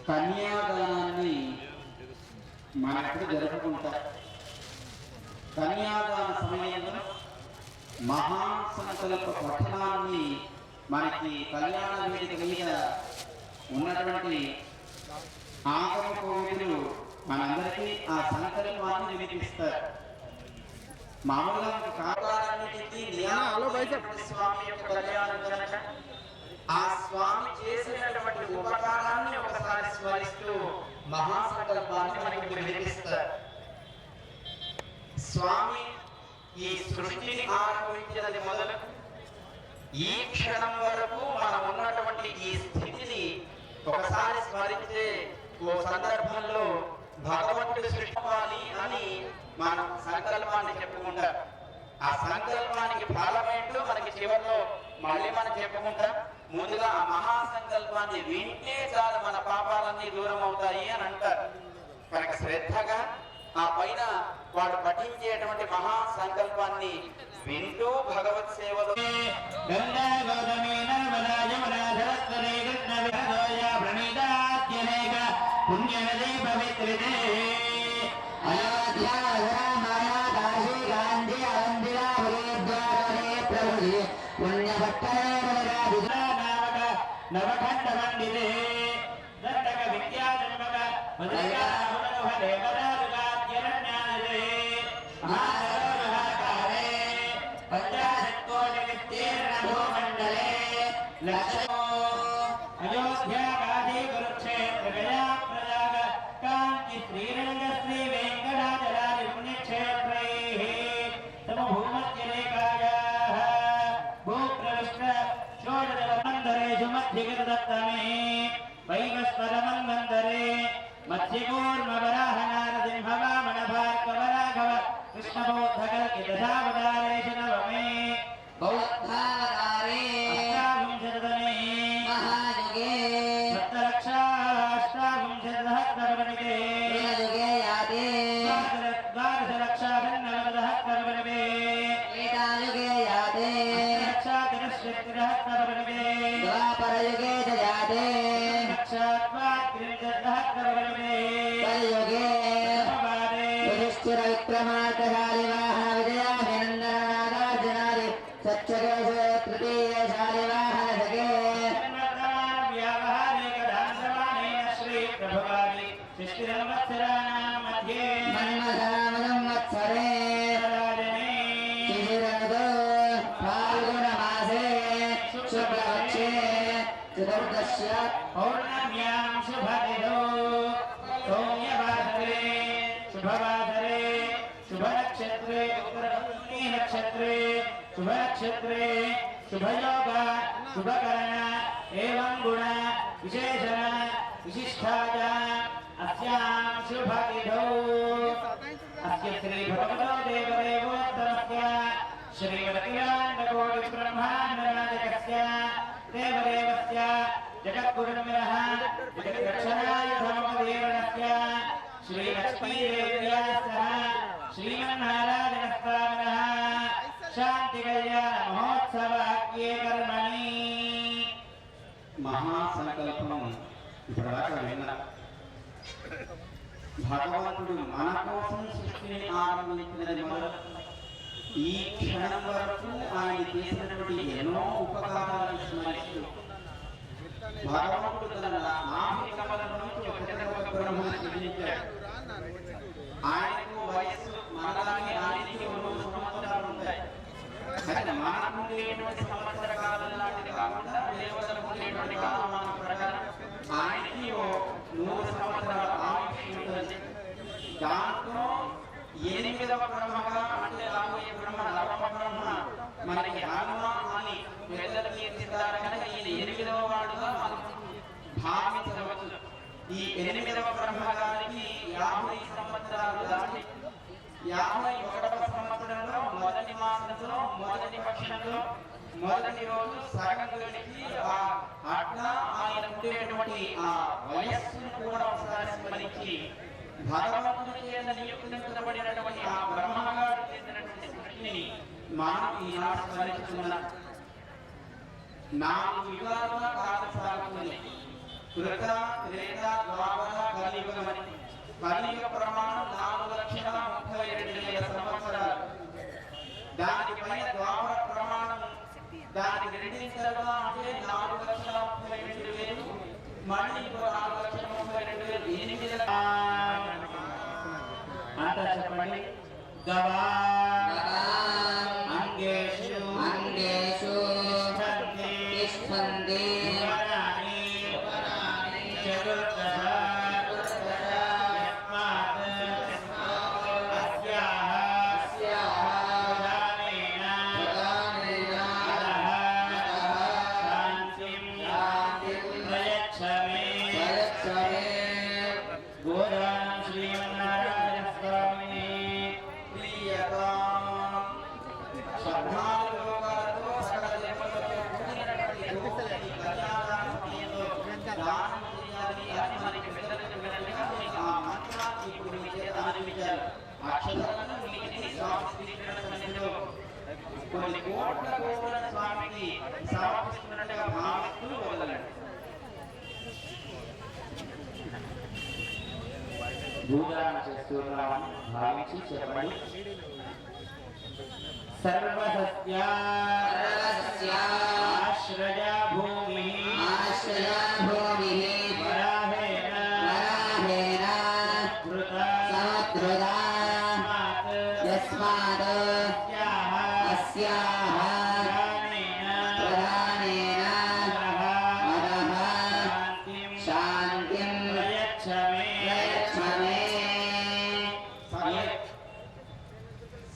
కన్యాదానాన్ని మనకు జరుపుకుంటాం. కన్యాదాన సమయంలో మహాసంకల్ప పఠనాన్ని మనకి కళ్యాణ వేదిక మీద ఉన్నటువంటి ఆగమ కోవిదులు మనందరికీ ఆ సంకల్పాన్ని వినిపిస్తారు. మామూలుగా స్వామి యొక్క కళ్యాణం కనుక ఆ స్వామి చేసినటువంటి ఉపకారాన్ని ఒకసారి స్మరిస్తూ మహాసంకల్పాన్ని మనకి వినిపిస్తారు. స్వామి ఈ సృష్టిని ఆరంభించినది మొదలు ఈ క్షణం వరకు మనం ఉన్నటువంటి ఈ స్థితిని ఒకసారి స్మరించే ఓ సందర్భంలో భగవంతుడి సృష్టించాలి అని మనం సంకల్పాన్ని చెప్పుకుంటాం. ఆ సంకల్పానికి ఫలమేంటో మనకి చివరిలో మళ్ళీ మనం చెప్పుకుంటాం. ముందుగా ఆ మహాసంకల్పాన్ని వింటే చాలు మన పాపాలన్నీ దూరం అవుతాయి అని అంటారు. కనుక శ్రద్ధగా ఆ పైన వాడు పఠించేటువంటి మహాసంకల్పాన్ని వింటూ భగవత్ సేవలో నవఖండ పండితే దండక విద్యాజన్మక अयोध्या काशी कुरुक्षेत्र गया प्रयाग कांची श्रीरंग श्री वेंकटाचलादि पुण्यक्षेत्रैः समभूमध्यरेखायाः भूप्रविष्ट षोडशमन्दिरेषु मध्यकृतत्तमे वैवस्वरमन्वन्तरे मध्यकूर्मवराहनारसिंहवामनभार्गवराघव कृष्णबौद्धकल्किदशावतारेषु नवमे बौद्धावतारे अष्टाविंशततमे महायुगे सप्तलक्षाष्टाविंशतिसहस्रवर्षे युगे याते द्वादशलक्षाभिन्नवदसहस्रवर्षे त्रेतायुगे याते लक्षातिरश्चतुरहस्रवर्षे द्वापरयुगे च याते लक्षात्वात्रिंशत्सहस्रवर्षे कलियुगे समवादे युधिष्ठिरविक्रमार्कशालि वाहन विजयाभिनन्दनागार्जुनादि सत्यकेश तृतीयशालि वाहन सखे मन्मथामसंवत्सरे शिशिरतो फाल्गुनमासे शुक्लपक्षे चतुर्दश्या पौर्णम्यां शुभतिथौ सौम्यवासरे शुभवासरे शुभनक्षत्रे उत्तरपत्नी नक्षत्रे शुभनक्षत्रे शुभयोग शुभकरण एवं गुण विशेषण विशिष्टाय अस्यां शुभतिथौ अस्य श्री भगवतो देवदेवोत्तमस्य श्रीमतिलाण्डकोटिब्रह्माण्डनायकस्य देवदेवस्य जगद्गुरुर्मिनः जगद्रक्षणाय धर्मदेवनस्य श्रीलक्ष्मीदेव्या सह श्रीमन्नारायणस्वामिनः शान्तिकल्याण महोत्सवाख्ये कर्मणि మహాసంకల్పం ఇప్పటిదాకా విన్నా. భగవంతుడు మన కోసం సృష్టిని ఆరంభించినది మొదలు ఈ క్షణం వరకు ఆయన చేసినటువంటి ఎన్నో ఉపకారాలను స్మరిస్తూ భగవంతుడు తన నాభి కమలం నుంచి ఒక బ్రహ్మను సృష్టించాడు. ఆయనకు వయస్సు మనలాగే ఆయనకి 3 సంవత్సరాలు ఉంటాయి. కానీ మనకు ఉండేటువంటి సంవత్సర కాలం లాంటిది కాకుండా దేవతలకు ఉండేటువంటి కాలమానం ప్రకారం ఆయనకి 100 సంవత్సరాల ఆయుష్ ఉంటుంది. దాంట్లో 8వ బ్రహ్మగా అంటే రాబోయే బ్రహ్మ నవమ బ్రహ్మ మనకి హనుమ అని పెద్దలు కీర్తిస్తారు కనుక ఈయన 8వ వాడుగా మనం భావించవచ్చు. ఈ 8వ బ్రహ్మ గారికి 50 సంవత్సరాలు దాటి 51వ సంవత్సరంలో మొదటి మాసంలో మొదటి పక్షంలో మొదటి రోజు సగం గడిచి అట్లా ఆయన ఉండేటువంటి ఆ వయస్సును కూడా ఒకసారి స్మరించి భగవంతుడి చేత నియుక్తించబడినటువంటి ఆ బ్రహ్మగారు చెందినటువంటి సృష్టిని మనం ఈనాడు స్మరిస్తున్నాం. 4 యుగాలుగా కాలం సాగుతుంది. కృత త్రేత ద్వాపర కలియుగమని. కలియుగ ప్రమాణం 4,32,000 సంవత్సరాలు. దానిపైన ద్వాపర ప్రమాణం దానికి రెండింతలుగా అంటే 4,32,000 మళ్ళీ ఇంకో 4,32,000 8 అంతా చెప్పండి. గవా అంగేషు అంగేషు తిష్టంతి చతుర్దశ కొన్ని కోట్ల గోవులను స్వామికి సమర్పిస్తున్నట్టుగా భావిస్తూ వదలండి. భూదానం చేస్తున్నామని భావించి చెప్పండి. సర్వసత్యా ఆశ్రయ భూమి వరాహేన సముద్రుదా యస్మాత్ అస్యాః ప్రధానేన అదః శాంతిం ప్రయచ్చమే.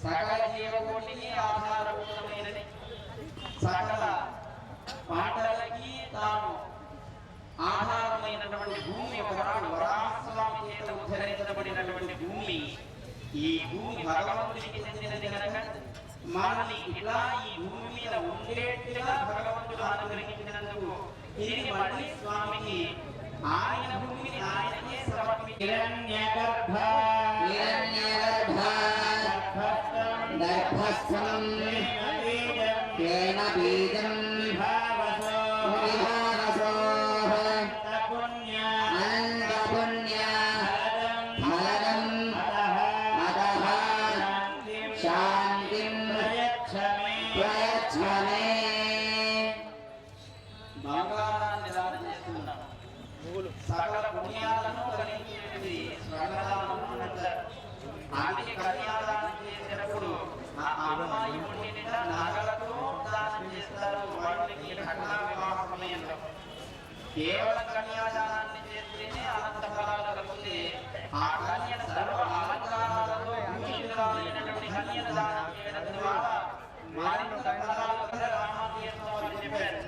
సకల జీవకోటికి ఆధారభూతమైనది, సకల పంటలకి తాను ఆధారమైనటువంటి భూమి ఒకనాడు వరాహస్వామి చేత ఉద్ధరించబడినటువంటి భూమి. ఈ భూమి భగవంతుడికి చెందినది కనుక మనల్ని ఇలా ఈ భూమి మీద ఉండేట్టుగా భగవంతుడు అనుగ్రహించినందుకు తిరిగి మళ్ళీ స్వామికి ఆయన భూమిని ఆయనకే హిరణ్యగర్భ గర్భస్థం తేన బీజం విభావసోః అనంతపుణ్య ఫలదం అతః శాంతిం ప్రయచ్చమే. బంగారాన్ని దానం చేస్తున్నాం. సకల పుణ్యాలను కలిగించేది స్వర్ణదానం అంటారు. అందుకే కన్యాదానం చేసేటప్పుడు ఆ అమ్మాయి పుణ్యత నగలతో దానం చేస్తారు. వాళ్ళకి కన్యా వివాహ సమయంలో కేవలం కన్యాదానాన్ని చేస్తేనే అనంత ఫలాలు కలుగుతుంది. ఆ కన్య సర్వ అలంకారాలతో భూషితురాలైనటువంటి కన్యను దానం చేయడం ద్వారా మరింత ఫలాలు రామాతీర్థం చెప్పారు.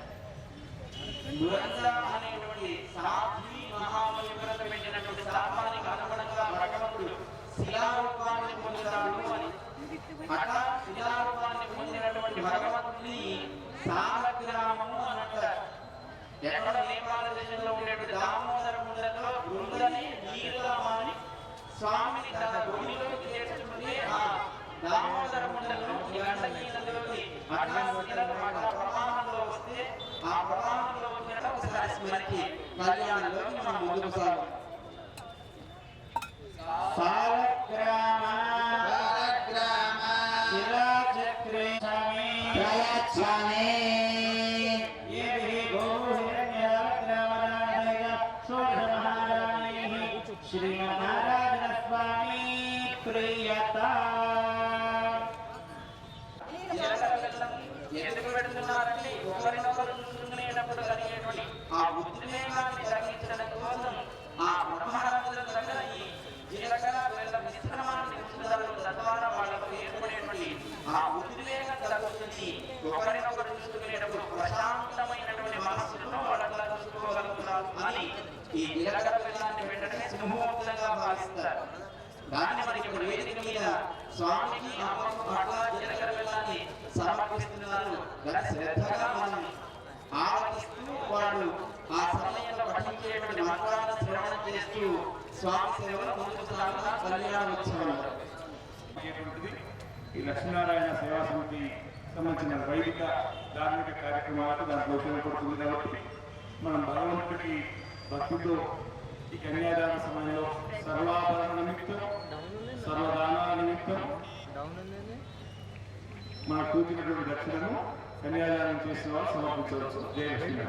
దురంత అనేటువంటి సాధ్వి మహాముని వ్రత పెట్టినటువంటి శాపానికి అనుగుణంగా భగవంతుడు శిలారూపాన్ని పొందుతాడు అని. అట్లా శిలారూపాన్ని పొందినటువంటి భగవంతుని సాలగ్రామము అని అంటారు. ఎక్కడ నేపాల దేశంలో ఉండేటువంటి దామోదర ముందరలో బృందని నీరుగా మారి స్వామిని తన భూమిలోకి చేర్చుకుంటే ఆ దామోదర ముందరలో గండకీలలోకి అట్లా ప్రవాహంలో వస్తే ఆ ప్రవాహంలో వచ్చినట్టు ఒకసారి స్మరించి కళ్యాణంలోకి మనం ముందుకు సాగు. సాలగ్రామ శిలాచక్రే ప్రయచ్చమే. శ్రీనారాయణ స్వామి ప్రియతా. ఎందుకు పెడుతున్నారంటే ఒకరినొకరు చూసుకునేటప్పుడు కలిగేటువంటి ఆ ఉద్వేగాన్ని తగ్గించడం కోసం ఆ బ్రహ్మరాజుల దగ్గర ఈ జీలకర్ర బెల్లం మిశ్రమాన్ని ఉంచుతారు. తద్వారా వాళ్ళకు ఏర్పడేటువంటి ఆ ఉద్వేగం తగ్గుతుంది. ఒకరినొకరు చూసుకునేటప్పుడు ప్రశాంతమైనటువంటి మనస్సుతో వాళ్ళలా చూసుకోగలుగుతారు అని ఈ జీలకర్ర బెల్లాన్ని పెట్టడమే శుభముహూర్తంగా భావిస్తారు. దాన్ని మనకి ఇప్పుడు వేదిక మీద స్వామికి అమ్మకు అట్లా జీలకర్ర బెల్లాన్ని సమర్పిస్తున్నారు. శ్రద్ధగా మనం ఆరాధిస్తూ వాళ్ళు ఆ సమయంలో పఠించేటువంటి మంత్రాలను శ్రవణం చేస్తూ స్వామి సేవలో ముందుకు సాగుతా కళ్యాణోత్సవం. ఈ లక్ష్మీనారాయణ సేవా సమితి సంబంధించిన వైదిక ధార్మిక కార్యక్రమాలకు దాంట్లో ఉపయోగపడుతుంది. కాబట్టి మనం భగవంతుడికి భక్తితో ఈ కన్యాదాన సమయంలో సర్వాభరణ నిమిత్తం సర్వదానాల నిమిత్తం మనకు చూపినటువంటి దక్షిణను కన్యాదానం చేసిన వాళ్ళు సమర్పించవచ్చు. జయలక్ష్మి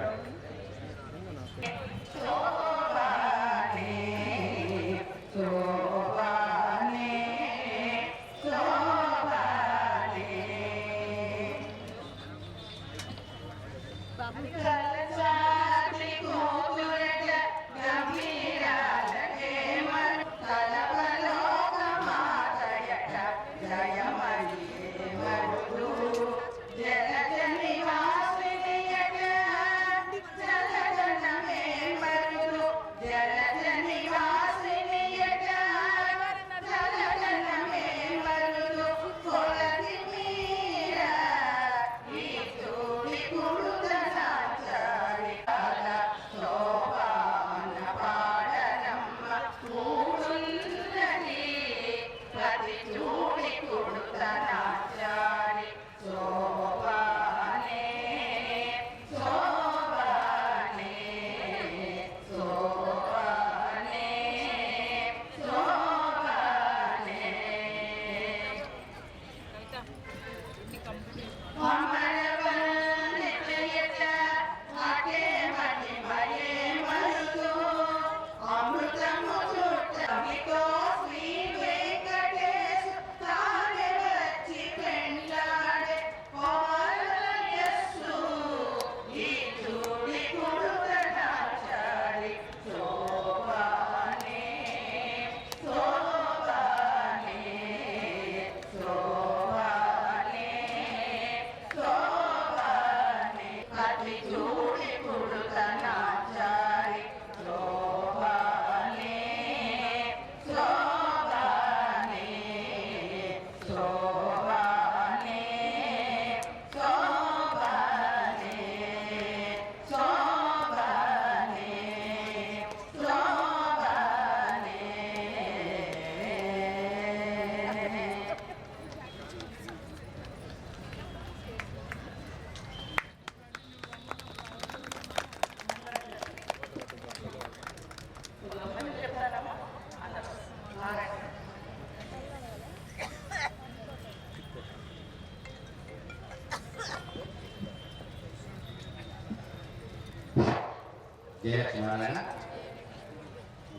జయలక్ష్మీనారాయణ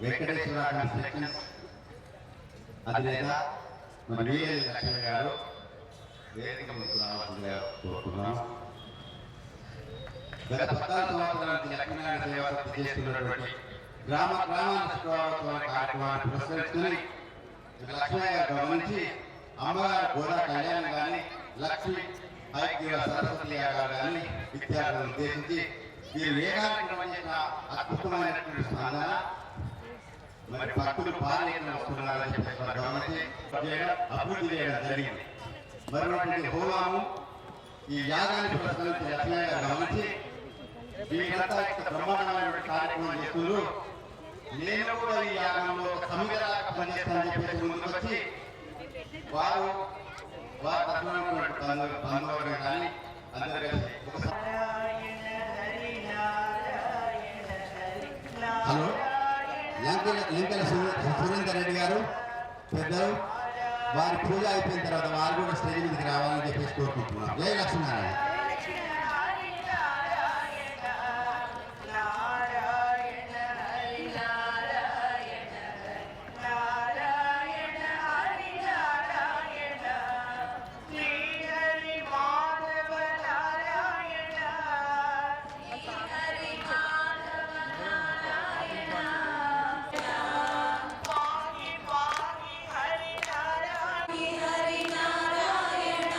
వెంకటేశ్వర కన్స్ట్రక్షన్స్ అధినేత మరి వీఎల్ లక్ష్మి గారు వేదిక ముందుకు రావాల్సిందిగా కోరుతున్నాం. గత 14 సంవత్సరాల నుంచి లక్ష్మీనారాయణ సేవలు చేస్తున్నటువంటి గ్రామాల శుభావత్సవ కార్యక్రమాన్ని పురస్కరించుకుని లక్ష్మయ్య గారు గమనించి అమ్మగారు గోదా కళ్యాణం కానీ లక్ష్మి ఐక్య సరస్వతి గారు కానీ విద్యార్థులను ఉద్దేశించి వీరు వేగాన్ని నిర్వహించిన అద్భుతమైనటువంటి స్పందన మరి భక్తులు పాలన వస్తున్నారని చెప్పేసి గమనించి అభివృద్ధి చేయడం జరిగింది. మరొకటి హోమాము ఈ యాగాన్ని పురస్కరించి లక్ష్మయ్య గారు గమనించి వీరంతా బ్రహ్మాండమైనటువంటి కార్యక్రమం చేస్తున్నారు. నేను కూడా ఈ యాగంలో సమితిలాగా పనిచేస్తానని చెప్పేసి ముందుకు వచ్చి వారు బంధువులు కానీ అందరూ కలిసి హలో లింకల సురేందర్ రెడ్డి గారు పెద్దలు వారి పూజ అయిపోయిన తర్వాత వారు కూడా స్టేజ్ మీదకి రావాలని చెప్పేసి కోరుకుంటున్నాం. జయ లక్ష్మీనారాయణ. హరి నారాయణ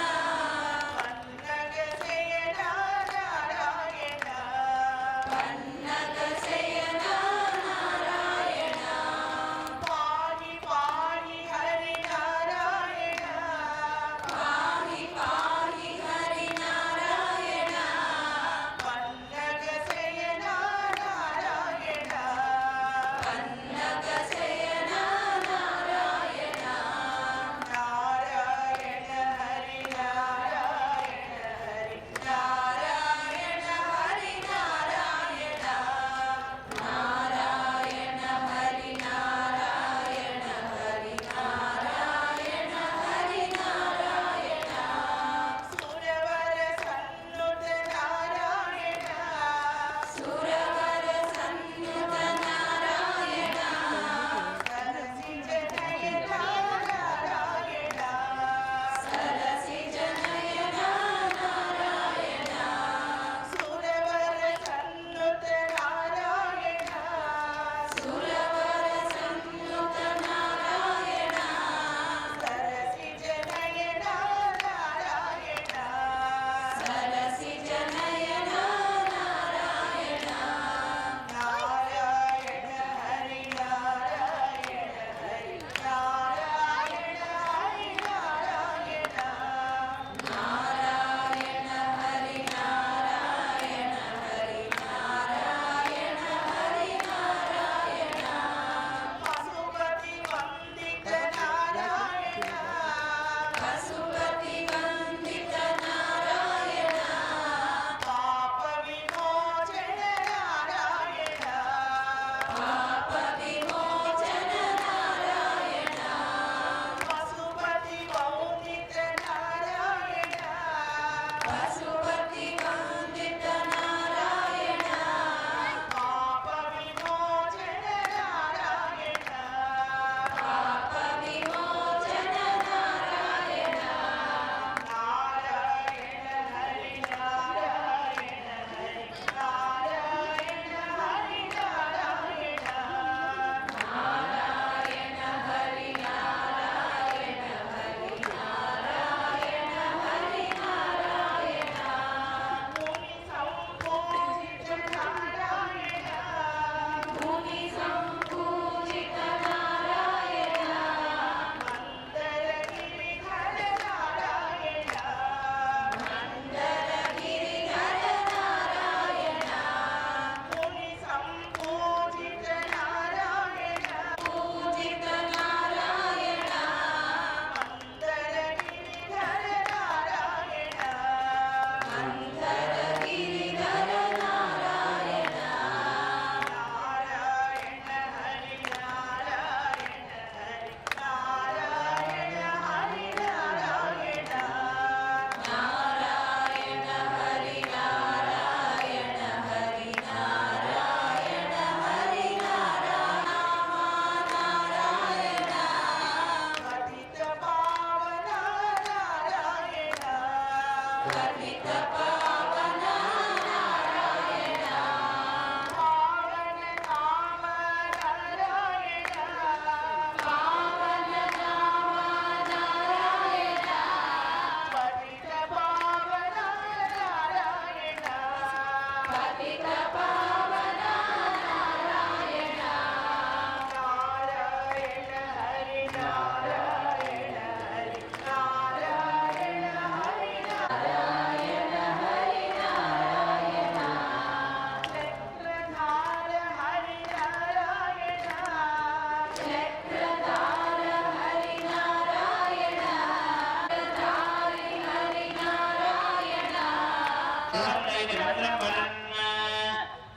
మంత్రం పఠన్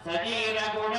సజీవ